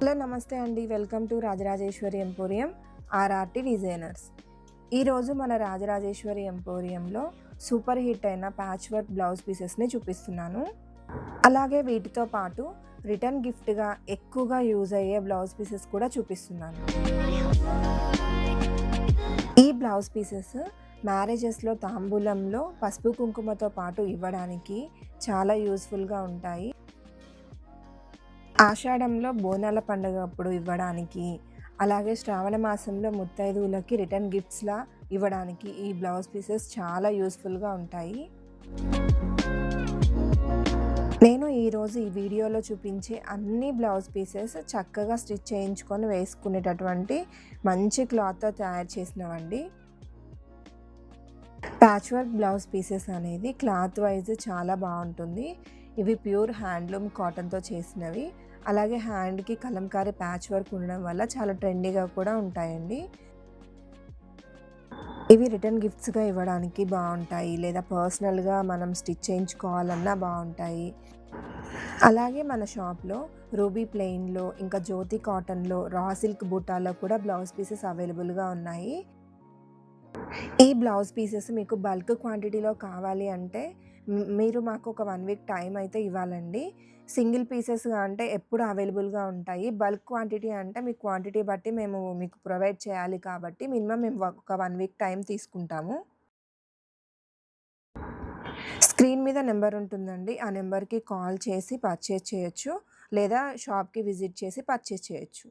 Hello నమస్తే అండి. Welcome to Rajarajeshwari emporium RRT designers. ఈరోజు మన రాజరాజేశ్వరి ఎంపోరియంలో సూపర్ హిట్ అయిన ప్యాచ్ వర్క్ బ్లౌజ్ పీసెస్ని చూపిస్తున్నాను. అలాగే వీటితో పాటు రిటర్న్ గిఫ్ట్గా ఎక్కువగా యూజ్ అయ్యే బ్లౌజ్ పీసెస్ కూడా చూపిస్తున్నాను. ఈ బ్లౌజ్ పీసెస్ మ్యారేజెస్లో తాంబూలంలో పసుపు కుంకుమతో పాటు ఇవ్వడానికి చాలా యూస్ఫుల్గా ఉంటాయి. ఆషాఢంలో బోనాల పండుగ అప్పుడు ఇవ్వడానికి, అలాగే శ్రావణ మాసంలో ముత్తైదువులకి రిటర్న్ గిఫ్ట్స్లా ఇవ్వడానికి ఈ బ్లౌజ్ పీసెస్ చాలా యూస్ఫుల్గా ఉంటాయి. నేను ఈరోజు ఈ వీడియోలో చూపించే అన్ని బ్లౌజ్ పీసెస్ చక్కగా స్టిచ్ చేయించుకొని వేసుకునేటటువంటి మంచి క్లాత్తో తయారు చేసినవండి. ప్యాచ్ వర్క్ బ్లౌజ్ పీసెస్ అనేది క్లాత్ వైజ్ చాలా బాగుంటుంది. ఇవి ప్యూర్ హ్యాండ్లూమ్ కాటన్తో చేసినవి. అలాగే హ్యాండ్కి కలంకారీ ప్యాచ్ వర్క్ ఉండడం వల్ల చాలా ట్రెండీగా కూడా ఉంటాయండి. ఇవి రిటర్న్ గిఫ్ట్స్గా ఇవ్వడానికి బాగుంటాయి, లేదా పర్సనల్గా మనం స్టిచ్ చేయించుకోవాలన్నా బాగుంటాయి. అలాగే మన షాప్లో రూబీ ప్లెయిన్లో, ఇంకా జ్యోతి కాటన్లో, రా సిల్క్ బూటాలో కూడా బ్లౌజ్ పీసెస్ అవైలబుల్గా ఉన్నాయి. ఈ బ్లౌజ్ పీసెస్ మీకు బల్క్ క్వాంటిటీలో కావాలి అంటే మీరు మాకు ఒక 1 వీక్ టైం అయితే ఇవ్వాలండి. సింగిల్ పీసెస్గా అంటే ఎప్పుడు అవైలబుల్గా ఉంటాయి. బల్క్ క్వాంటిటీ అంటే మీ క్వాంటిటీ బట్టి మేము మీకు ప్రొవైడ్ చేయాలి కాబట్టి మినిమం మేము ఒక 1 వీక్ టైం తీసుకుంటాము. స్క్రీన్ మీద నెంబర్ ఉంటుందండి. ఆ నెంబర్కి కాల్ చేసి పర్చేస్ చేయొచ్చు, లేదా షాప్కి విజిట్ చేసి పర్చేస్ చేయొచ్చు.